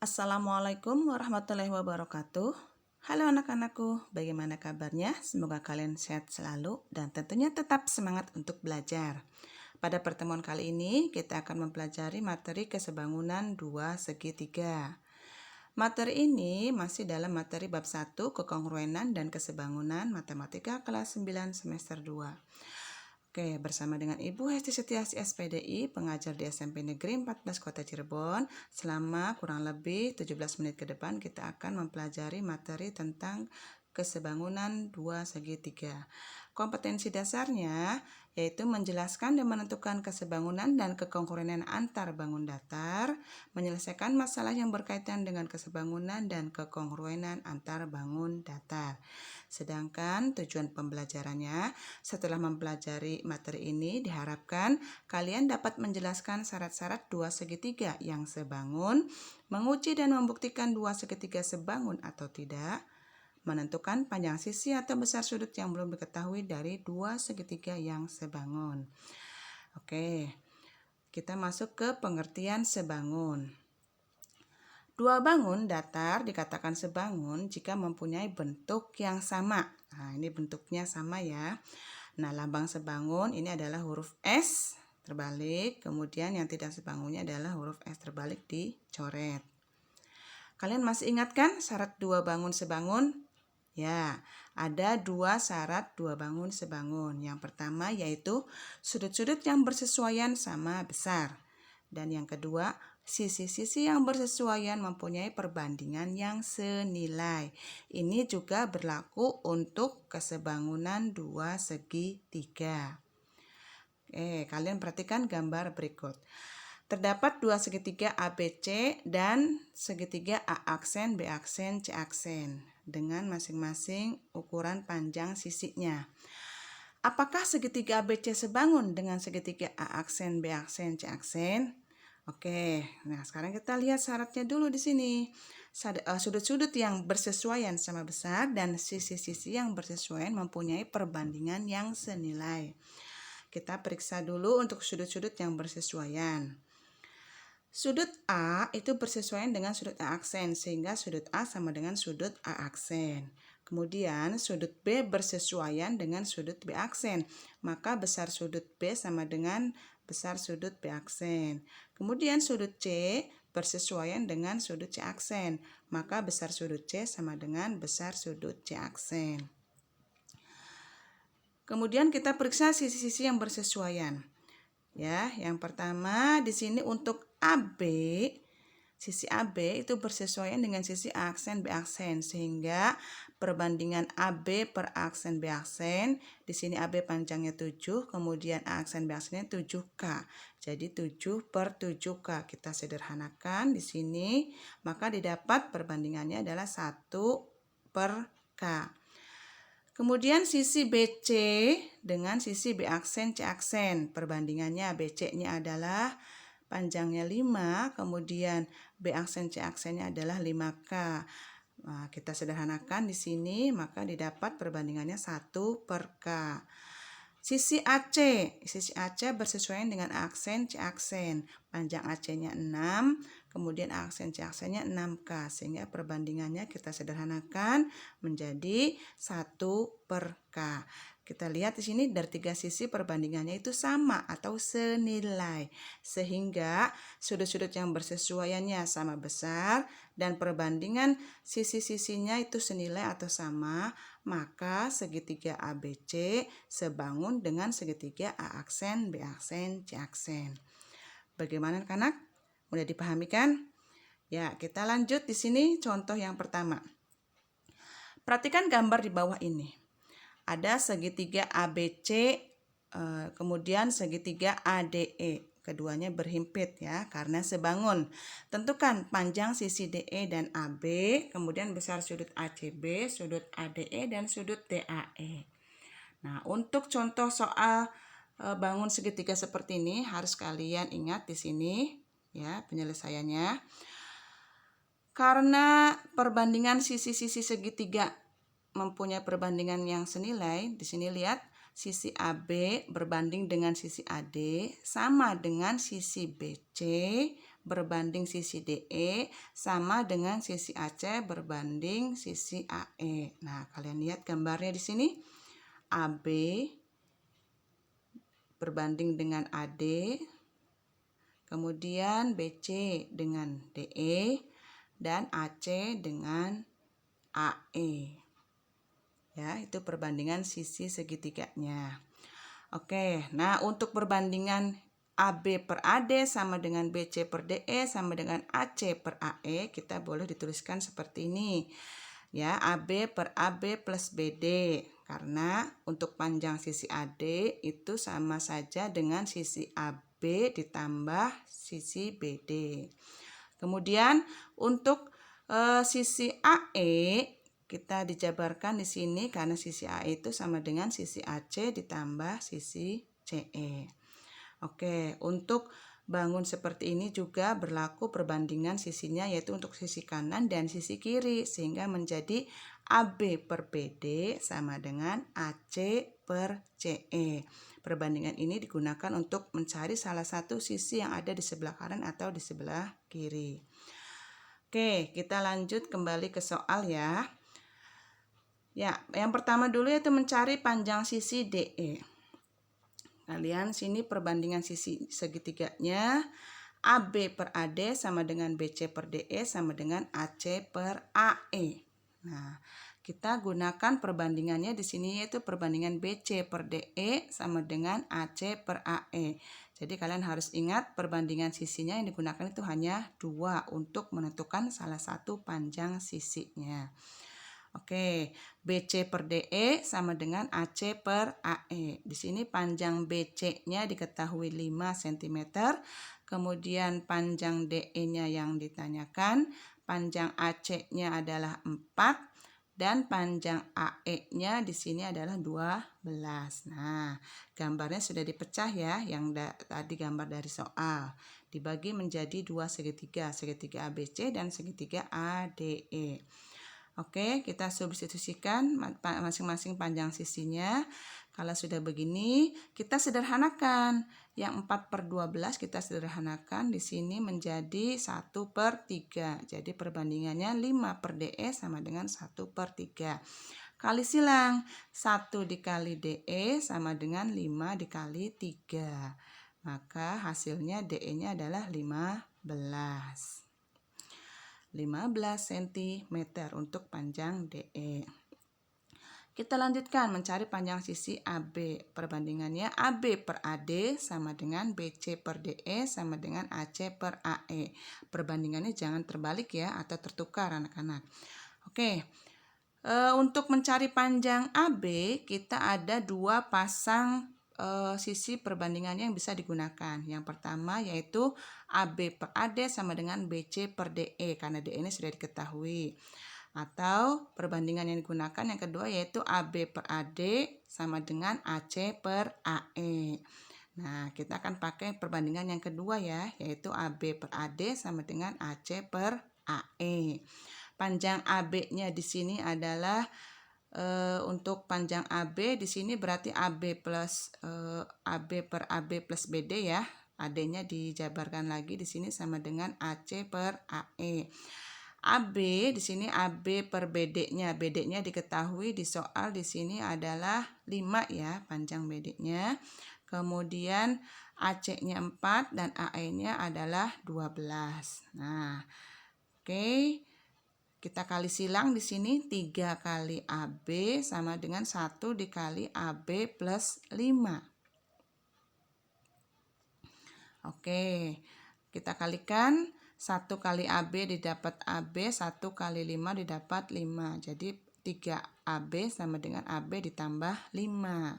Assalamualaikum warahmatullahi wabarakatuh. Halo anak-anakku, bagaimana kabarnya? Semoga kalian sehat selalu dan tentunya tetap semangat untuk belajar. Pada pertemuan kali ini, kita akan mempelajari materi kesebangunan 2 segitiga. Materi ini masih dalam materi bab 1 kekongruenan dan kesebangunan matematika kelas 9 semester 2. Oke, bersama dengan Ibu Hesti Setiasi SPDI, pengajar di SMP Negeri 14 Kota Cirebon, selama kurang lebih 17 menit ke depan kita akan mempelajari materi tentang kesebangunan 2 segitiga. Kompetensi dasarnya yaitu menjelaskan dan menentukan kesebangunan dan kekongruenan antar bangun datar, menyelesaikan masalah yang berkaitan dengan kesebangunan dan kekongruenan antar bangun datar. Sedangkan tujuan pembelajarannya, setelah mempelajari materi ini diharapkan kalian dapat menjelaskan syarat-syarat 2 segitiga yang sebangun, menguji dan membuktikan 2 segitiga sebangun atau tidak, menentukan panjang sisi atau besar sudut yang belum diketahui dari 2 segitiga yang sebangun. Oke, kita masuk ke pengertian sebangun. Dua bangun datar dikatakan sebangun jika mempunyai bentuk yang sama. Nah, ini bentuknya sama ya. Nah, lambang sebangun ini adalah huruf S terbalik, kemudian yang tidak sebangunnya adalah huruf S terbalik dicoret. Kalian masih ingat kan syarat dua bangun sebangun? Ya, ada dua syarat dua bangun sebangun. Yang pertama yaitu sudut-sudut yang bersesuaian sama besar. Dan yang kedua, sisi-sisi yang bersesuaian mempunyai perbandingan yang senilai. Ini juga berlaku untuk kesebangunan 2 segitiga. Kalian perhatikan gambar berikut. Terdapat 2 segitiga ABC dan segitiga A aksen, B aksen, C aksen dengan masing-masing ukuran panjang sisinya. Apakah segitiga ABC sebangun dengan segitiga A aksen, B aksen, C aksen? Oke, nah sekarang kita lihat syaratnya dulu di sini. Sudut-sudut yang bersesuaian sama besar dan sisi-sisi yang bersesuaian mempunyai perbandingan yang senilai. Kita periksa dulu untuk sudut-sudut yang bersesuaian. Sudut A itu bersesuaian dengan sudut A aksen, sehingga sudut A sama dengan sudut A aksen. Kemudian sudut B bersesuaian dengan sudut B aksen, maka besar sudut B sama dengan besar sudut B aksen. Kemudian sudut C bersesuaian dengan sudut C aksen, maka besar sudut C sama dengan besar sudut C aksen. Kemudian kita periksa sisi-sisi yang bersesuaian. Ya, yang pertama di sini untuk AB, sisi AB itu bersesuaian dengan sisi A aksen B aksen, sehingga perbandingan AB per A aksen B aksen, di sini AB panjangnya 7, kemudian A aksen B aksennya 7K. Jadi 7 per 7K. Kita sederhanakan di sini, maka didapat perbandingannya adalah 1 per K. Kemudian sisi BC dengan sisi B aksen C aksen. Perbandingannya BC-nya adalah panjangnya 5, kemudian B aksen C aksennya adalah 5K. Nah, kita sederhanakan di sini, maka didapat perbandingannya 1 per K. Sisi AC bersesuaian dengan aksen C aksen. Panjang AC-nya 6, kemudian aksen C aksennya 6K. Sehingga perbandingannya kita sederhanakan menjadi 1 per K. Kita lihat di sini dari 3 sisi perbandingannya itu sama atau senilai. Sehingga sudut-sudut yang bersesuaiannya sama besar dan perbandingan sisi-sisinya itu senilai atau sama, maka segitiga ABC sebangun dengan segitiga A aksen, B aksen, C aksen. Bagaimana anak-anak? Mudah dipahami kan? Ya, kita lanjut di sini contoh yang pertama. Perhatikan gambar di bawah ini. Ada segitiga ABC, kemudian segitiga ADE. Keduanya berhimpit ya, karena sebangun. Tentukan panjang sisi DE dan AB, kemudian besar sudut ACB, sudut ADE, dan sudut DAE. Nah, untuk contoh soal bangun segitiga seperti ini harus kalian ingat di sini ya penyelesaiannya. Karena perbandingan sisi-sisi segitiga mempunyai perbandingan yang senilai, di sini lihat sisi AB berbanding dengan sisi AD sama dengan sisi BC berbanding sisi DE sama dengan sisi AC berbanding sisi AE. Nah, kalian lihat gambarnya di sini. AB berbanding dengan AD, kemudian BC dengan DE, dan AC dengan AE. Ya, itu perbandingan sisi segitiganya. Oke, nah untuk perbandingan AB per AD sama dengan BC per DE sama dengan AC per AE, kita boleh dituliskan seperti ini. Ya, AB per AB plus BD. Karena untuk panjang sisi AD itu sama saja dengan sisi AB ditambah sisi BD. Kemudian untuk sisi AE kita dijabarkan di sini karena sisi AE itu sama dengan sisi AC ditambah sisi CE. Oke, untuk bangun seperti ini juga berlaku perbandingan sisinya, yaitu untuk sisi kanan dan sisi kiri, sehingga menjadi AB per BD sama dengan AC per CE. Perbandingan ini digunakan untuk mencari salah satu sisi yang ada di sebelah kanan atau di sebelah kiri. Oke, kita lanjut kembali ke soal ya. Ya, yang pertama dulu yaitu mencari panjang sisi DE. Kalian sini perbandingan sisi segitiganya, AB per AD sama dengan BC per DE sama dengan AC per AE. Nah, kita gunakan perbandingannya di sini yaitu perbandingan BC per DE sama dengan AC per AE. Jadi kalian harus ingat perbandingan sisinya yang digunakan itu hanya 2 untuk menentukan salah satu panjang sisinya. Oke, BC per DE sama dengan AC per AE. Di sini panjang BC-nya diketahui 5 cm, kemudian panjang DE-nya yang ditanyakan, panjang AC-nya adalah 4, dan panjang AE-nya di sini adalah 12. Nah, gambarnya sudah dipecah ya, yang tadi gambar dari soal. Dibagi menjadi 2 segitiga, segitiga ABC dan segitiga ADE. Oke, kita substitusikan masing-masing panjang sisinya. Kalau sudah begini, kita sederhanakan. Yang 4 per 12 kita sederhanakan di sini menjadi 1 per 3. Jadi perbandingannya 5 per DE sama dengan 1 per 3. Kali silang, 1 dikali DE sama dengan 5 dikali 3. Maka hasilnya DE-nya adalah 15 cm untuk panjang DE. Kita lanjutkan mencari panjang sisi AB. Perbandingannya AB per AD sama dengan BC per DE sama dengan AC per AE. Perbandingannya jangan terbalik ya atau tertukar anak-anak. Oke. Untuk mencari panjang AB kita ada 2 pasang sisi perbandingannya yang bisa digunakan. Yang pertama yaitu AB per AD sama dengan BC per DE karena DE ini sudah diketahui. Atau perbandingan yang digunakan yang kedua yaitu AB per AD sama dengan AC per AE. Nah, kita akan pakai perbandingan yang kedua ya, yaitu AB per AD sama dengan AC per AE. Panjang AB-nya di sini adalah untuk panjang AB di sini berarti AB per AB plus BD ya. AD-nya dijabarkan lagi di sini sama dengan AC per AE. AB di sini AB per BD-nya. BD-nya diketahui di soal di sini adalah 5 ya panjang BD-nya. Kemudian AC-nya 4 dan AE-nya adalah 12. Nah, oke. Kita kali silang di sini 3 kali AB sama dengan 1 dikali AB plus 5. Oke, kita kalikan 1 kali AB didapat AB, 1 kali 5 didapat 5. Jadi 3 AB sama dengan AB ditambah 5.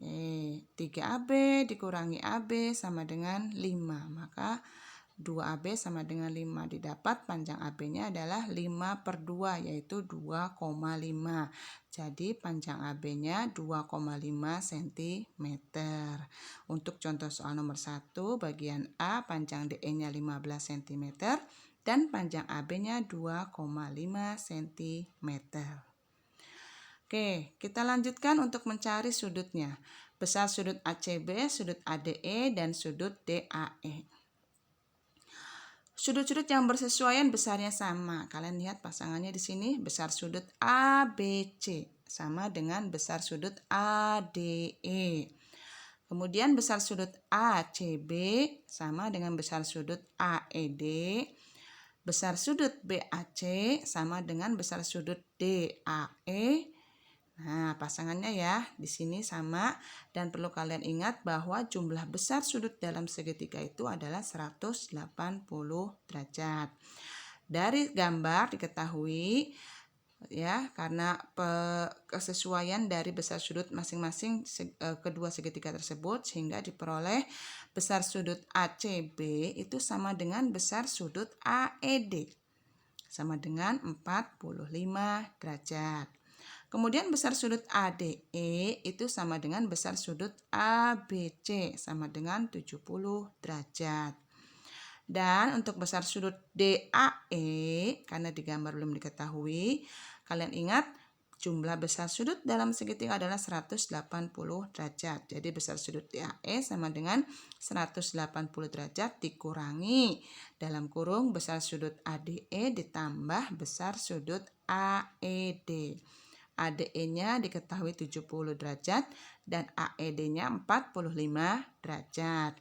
3 AB dikurangi AB sama dengan 5. Maka 2 AB sama dengan 5 didapat panjang AB-nya adalah 5 per 2 yaitu 2,5. Jadi panjang AB-nya 2,5 cm. Untuk contoh soal nomor 1 bagian A panjang DE-nya 15 cm dan panjang AB-nya 2,5 cm. Oke, kita lanjutkan untuk mencari sudutnya. Besar sudut ACB, sudut ADE, dan sudut DAE. Sudut-sudut yang bersesuaian besarnya sama. Kalian lihat pasangannya di sini, besar sudut ABC sama dengan besar sudut ADE. Kemudian besar sudut ACB sama dengan besar sudut AED. Besar sudut BAC sama dengan besar sudut DAE. Nah, pasangannya ya di sini sama, dan perlu kalian ingat bahwa jumlah besar sudut dalam segitiga itu adalah 180 derajat. Dari gambar diketahui ya, karena kesesuaian dari besar sudut masing-masing kedua segitiga tersebut, sehingga diperoleh besar sudut ACB itu sama dengan besar sudut AED, sama dengan 45 derajat. Kemudian besar sudut ADE itu sama dengan besar sudut ABC, sama dengan 70 derajat. Dan untuk besar sudut DAE, karena di gambar belum diketahui, kalian ingat jumlah besar sudut dalam segitiga adalah 180 derajat. Jadi besar sudut DAE sama dengan 180 derajat dikurangi dalam kurung besar sudut ADE ditambah besar sudut AED. ADE-nya diketahui 70 derajat dan AED-nya 45 derajat.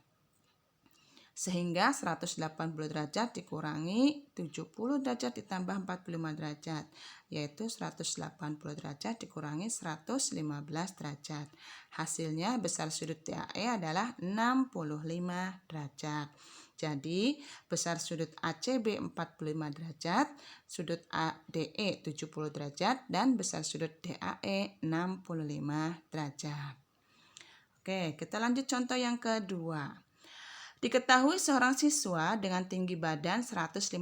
Sehingga 180 derajat dikurangi 70 derajat ditambah 45 derajat, yaitu 180 derajat dikurangi 115 derajat. Hasilnya besar sudut DAE adalah 65 derajat. Jadi besar sudut ACB 45 derajat, sudut ADE 70 derajat, dan besar sudut DAE 65 derajat. Oke, kita lanjut contoh yang kedua. Diketahui seorang siswa dengan tinggi badan 150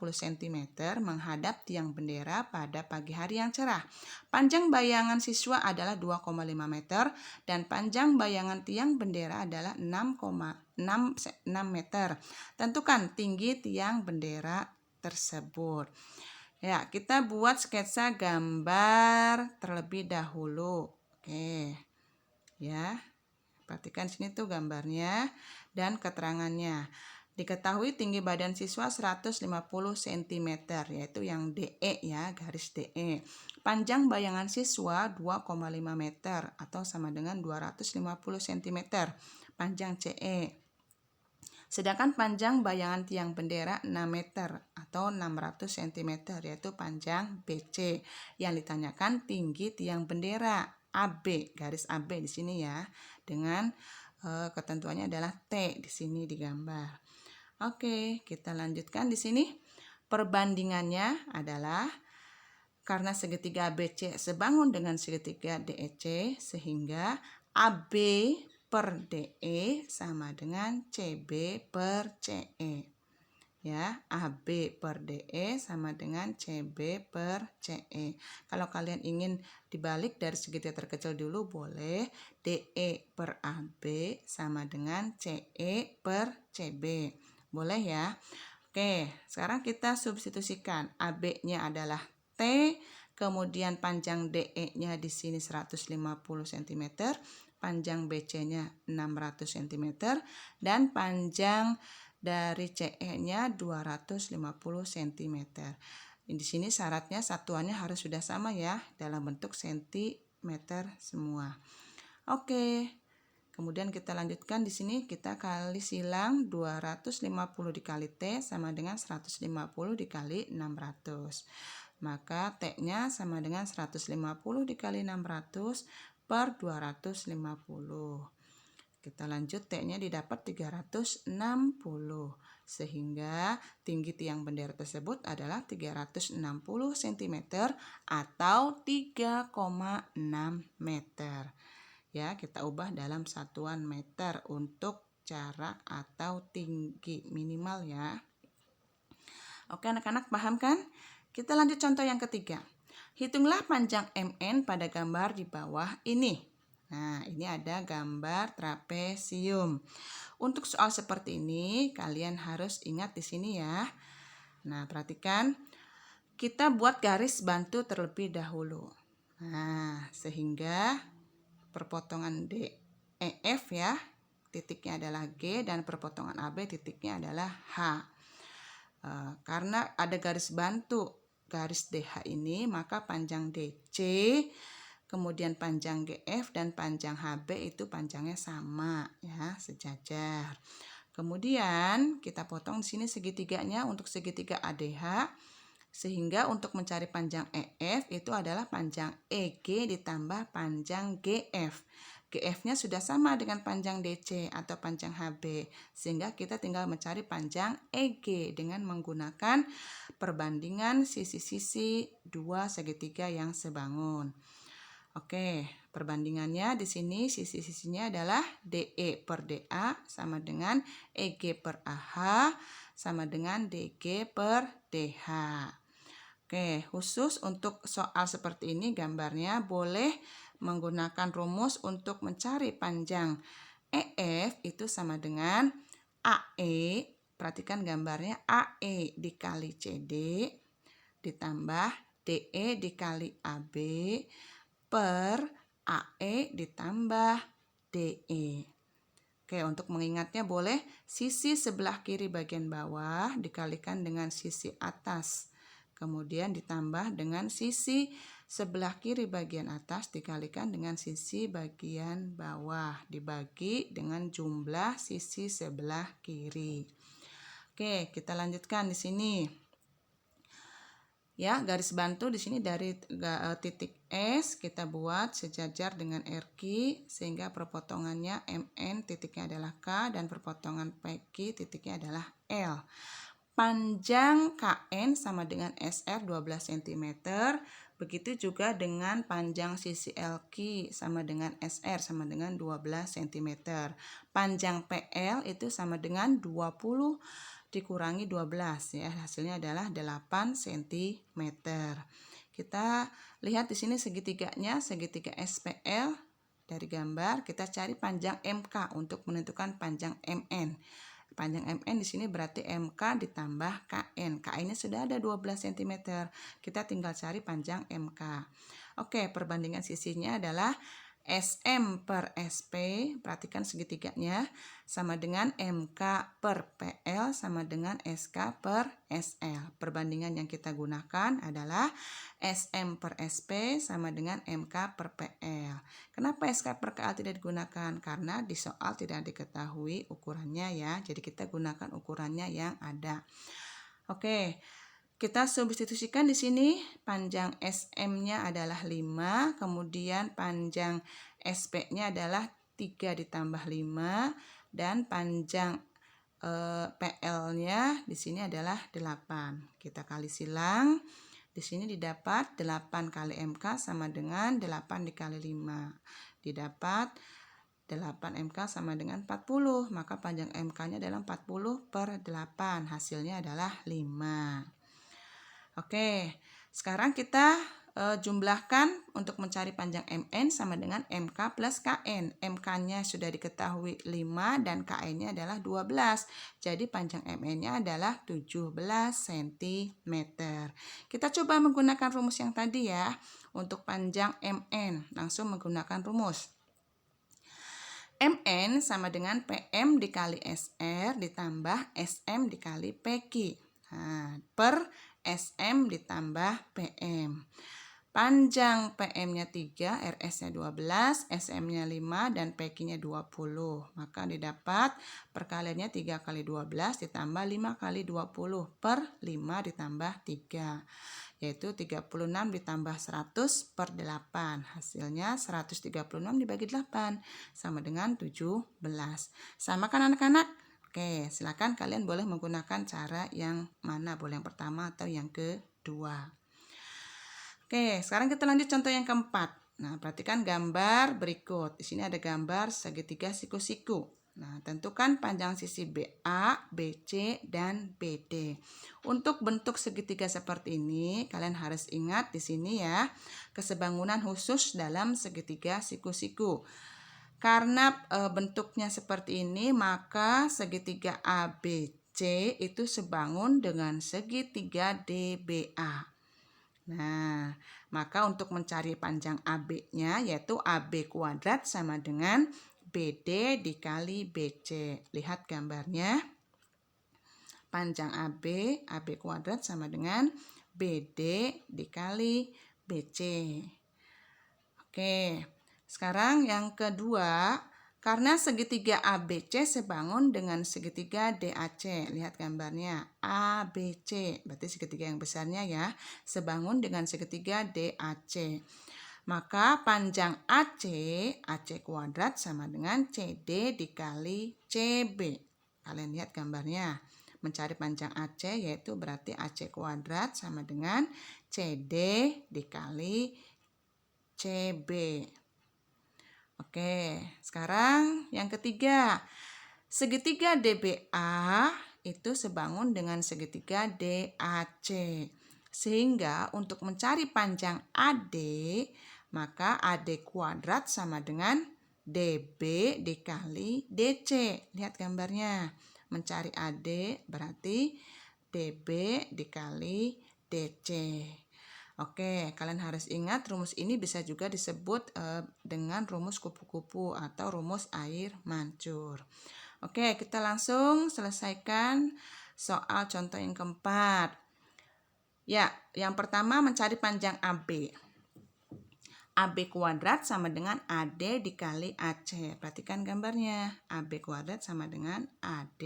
cm menghadap tiang bendera pada pagi hari yang cerah. Panjang bayangan siswa adalah 2,5 meter dan panjang bayangan tiang bendera adalah 6,6 meter. Tentukan tinggi tiang bendera tersebut. Ya, kita buat sketsa gambar terlebih dahulu. Oke. Ya. Perhatikan sini tuh gambarnya dan keterangannya. Diketahui tinggi badan siswa 150 cm, yaitu yang DE ya, garis DE. Panjang bayangan siswa 2,5 meter atau sama dengan 250 cm, panjang CE. Sedangkan panjang bayangan tiang bendera 6 meter atau 600 cm, yaitu panjang BC. Yang ditanyakan tinggi tiang bendera AB, garis AB di sini ya, dengan ketentuannya adalah T di sini di gambar. Oke, kita lanjutkan di sini. Perbandingannya adalah karena segitiga ABC sebangun dengan segitiga DEC, sehingga AB per DE sama dengan CB per CE. Ya, AB per DE sama dengan CB per CE. Kalau kalian ingin dibalik dari segitiga terkecil dulu boleh, DE per AB sama dengan CE per CB. Boleh ya. Oke, sekarang kita substitusikan. AB-nya adalah T, kemudian panjang DE-nya di sini 150 cm, panjang BC-nya 600 cm, dan panjang dari CE-nya 250 cm. Di sini syaratnya satuannya harus sudah sama ya, dalam bentuk cm semua. Oke. Kemudian kita lanjutkan di sini, kita kali silang 250 dikali T sama dengan 150 dikali 600. Maka T-nya sama dengan 150 dikali 600 per 250. Kita lanjut, T-nya didapat 360, sehingga tinggi tiang bendera tersebut adalah 360 cm atau 3,6 meter. Ya, kita ubah dalam satuan meter untuk jarak atau tinggi minimal ya. Oke, anak-anak paham kan? Kita lanjut contoh yang ketiga. Hitunglah panjang MN pada gambar di bawah ini. Nah, ini ada gambar trapesium. Untuk soal seperti ini, kalian harus ingat di sini ya. Nah, perhatikan. Kita buat garis bantu terlebih dahulu. Nah, sehingga perpotongan DEF ya, titiknya adalah G, dan perpotongan AB titiknya adalah H. Karena ada garis bantu garis DH ini, maka panjang DC, kemudian panjang GF dan panjang HB itu panjangnya sama ya, sejajar. Kemudian kita potong di sini segitiganya untuk segitiga ADH, sehingga untuk mencari panjang EF itu adalah panjang EG ditambah panjang GF. GF-nya sudah sama dengan panjang DC atau panjang HB, sehingga kita tinggal mencari panjang EG dengan menggunakan perbandingan sisi-sisi dua segitiga yang sebangun. Oke, perbandingannya di sini sisi-sisinya adalah DE per DA sama dengan EG per AH sama dengan DG per DH. Oke, khusus untuk soal seperti ini gambarnya boleh menggunakan rumus untuk mencari panjang EF itu sama dengan AE. Perhatikan gambarnya, AE dikali CD ditambah DE dikali AB per AE ditambah DE. Oke, untuk mengingatnya boleh sisi sebelah kiri bagian bawah dikalikan dengan sisi atas. Kemudian ditambah dengan sisi sebelah kiri bagian atas dikalikan dengan sisi bagian bawah. Dibagi dengan jumlah sisi sebelah kiri. Oke, kita lanjutkan di sini. Ya, garis bantu di sini dari titik S kita buat sejajar dengan RQ sehingga perpotongannya MN titiknya adalah K dan perpotongan PQ titiknya adalah L. Panjang KN sama dengan SR 12 cm. Begitu juga dengan panjang sisi LQ sama dengan SR sama dengan 12 cm. Panjang PL itu sama dengan 20 dikurangi 12 ya, hasilnya adalah 8 cm. Kita lihat di sini segitiganya, segitiga SPL dari gambar, kita cari panjang MK untuk menentukan panjang MN. Panjang MN di sini berarti MK ditambah KN. KN-nya sudah ada 12 cm. Kita tinggal cari panjang MK. Oke, perbandingan sisinya adalah SM per SP, perhatikan segitiganya, sama dengan MK per PL sama dengan SK per SL. Perbandingan yang kita gunakan adalah SM per SP sama dengan MK per PL. Kenapa SK per KL tidak digunakan? Karena di soal tidak diketahui ukurannya ya, jadi kita gunakan ukurannya yang ada. Oke. Kita substitusikan di sini panjang SM-nya adalah 5, kemudian panjang SP-nya adalah 3 ditambah 5 dan panjang PL-nya di sini adalah 8. Kita kali silang. Di sini didapat 8 kali MK sama dengan 8 dikali 5. Didapat 8 MK sama dengan 40, maka panjang MK-nya adalah 40 per 8. Hasilnya adalah 5. Oke, sekarang kita jumlahkan untuk mencari panjang MN sama dengan MK plus KN. MK-nya sudah diketahui 5 dan KN-nya adalah 12. Jadi panjang MN-nya adalah 17 cm. Kita coba menggunakan rumus yang tadi ya. Untuk panjang MN, langsung menggunakan rumus. MN sama dengan PM dikali SR ditambah SM dikali PQ. Nah, per SM ditambah PM. Panjang PM-nya 3, RS-nya 12, SM-nya 5, dan PQ-nya 20. Maka didapat perkaliannya 3 kali 12 ditambah 5 kali 20 per 5 ditambah 3. Yaitu 36 ditambah 100 per 8. Hasilnya 136 dibagi 8 sama dengan 17. Sama kan anak-anak? Oke, silakan kalian boleh menggunakan cara yang mana, boleh yang pertama atau yang kedua. Oke, sekarang kita lanjut contoh yang keempat. Nah, perhatikan gambar berikut. Di sini ada gambar segitiga siku-siku. Nah, tentukan panjang sisi BA, BC, dan BD. Untuk bentuk segitiga seperti ini, kalian harus ingat di sini ya, kesebangunan khusus dalam segitiga siku-siku. Karena bentuknya seperti ini, maka segitiga ABC itu sebangun dengan segitiga DBA. Nah, maka untuk mencari panjang AB-nya yaitu AB kuadrat sama dengan BD dikali BC. Lihat gambarnya. Panjang AB kuadrat sama dengan BD dikali BC. Oke, sekarang yang kedua, karena segitiga ABC sebangun dengan segitiga DAC. Lihat gambarnya, ABC, berarti segitiga yang besarnya ya, sebangun dengan segitiga DAC. Maka panjang AC kuadrat sama dengan CD dikali CB. Kalian lihat gambarnya. Mencari panjang AC yaitu berarti AC kuadrat sama dengan CD dikali CB. Oke, sekarang yang ketiga. Segitiga DBA itu sebangun dengan segitiga DAC. Sehingga untuk mencari panjang AD, maka AD kuadrat sama dengan DB dikali DC. Lihat gambarnya. Mencari AD berarti DB dikali DC. Oke, kalian harus ingat rumus ini bisa juga disebut dengan rumus kupu-kupu atau rumus air mancur. Oke, kita langsung selesaikan soal contoh yang keempat. Ya, yang pertama mencari panjang AB. AB kuadrat sama dengan AD dikali AC. Perhatikan gambarnya. AB kuadrat sama dengan AD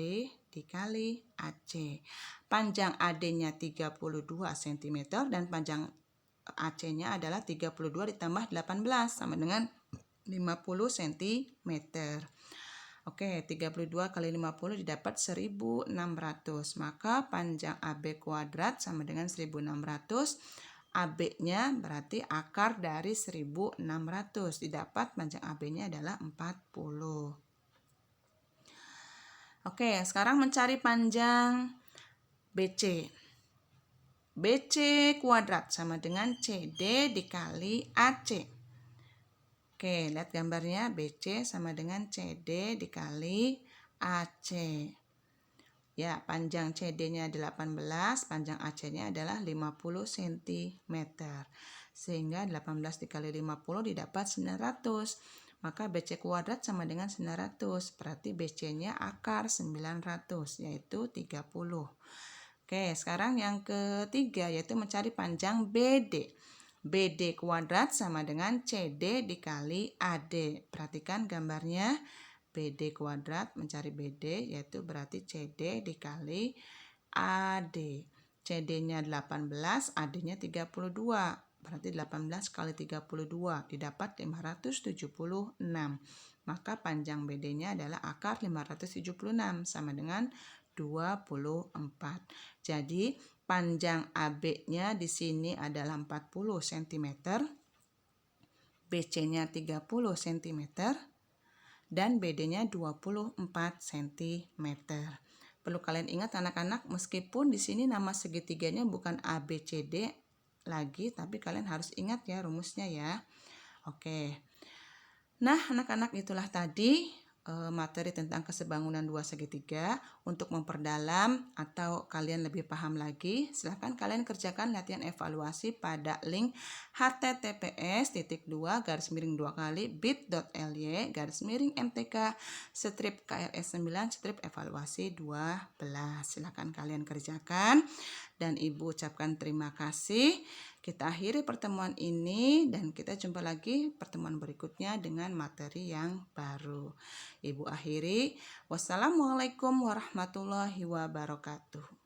dikali AC. Panjang AD-nya 32 cm dan panjang AC-nya adalah 32 ditambah 18 sama dengan 50 cm. Oke, 32 kali 50 didapat 1600. Maka panjang AB kuadrat sama dengan 1600. AB-nya berarti akar dari 1600. Didapat panjang AB-nya adalah 40. Oke, sekarang mencari panjang BC. BC kuadrat sama dengan CD dikali AC. Oke, lihat gambarnya. BC sama dengan CD dikali AC. Ya, panjang CD-nya 18, panjang AC-nya adalah 50 cm. Sehingga 18 dikali 50 didapat 900. Maka BC kuadrat sama dengan 900. Berarti BC-nya akar 900, yaitu 30. Oke, sekarang yang ketiga yaitu mencari panjang BD. BD kuadrat sama dengan CD dikali AD. Perhatikan gambarnya. BD kuadrat mencari BD yaitu berarti CD dikali AD. CD-nya 18, AD-nya 32. Berarti 18 kali 32 didapat 576. Maka panjang BD-nya adalah akar 576 sama dengan 24. Jadi panjang AB-nya di sini adalah 40 cm. BC-nya 30 cm. Dan BD-nya 24 cm. Perlu kalian ingat anak-anak, meskipun di sini nama segitiganya bukan ABCD lagi, tapi kalian harus ingat ya rumusnya ya. Oke. Nah, anak-anak itulah tadi materi tentang kesebangunan dua segitiga. Untuk memperdalam atau kalian lebih paham lagi, silahkan kalian kerjakan latihan evaluasi pada link https://bit.ly/mtk/evaluasi 12. Silahkan kalian kerjakan dan Ibu ucapkan terima kasih. Kita akhiri pertemuan ini dan kita jumpa lagi pertemuan berikutnya dengan materi yang baru. Ibu akhiri. Wassalamualaikum warahmatullahi wabarakatuh.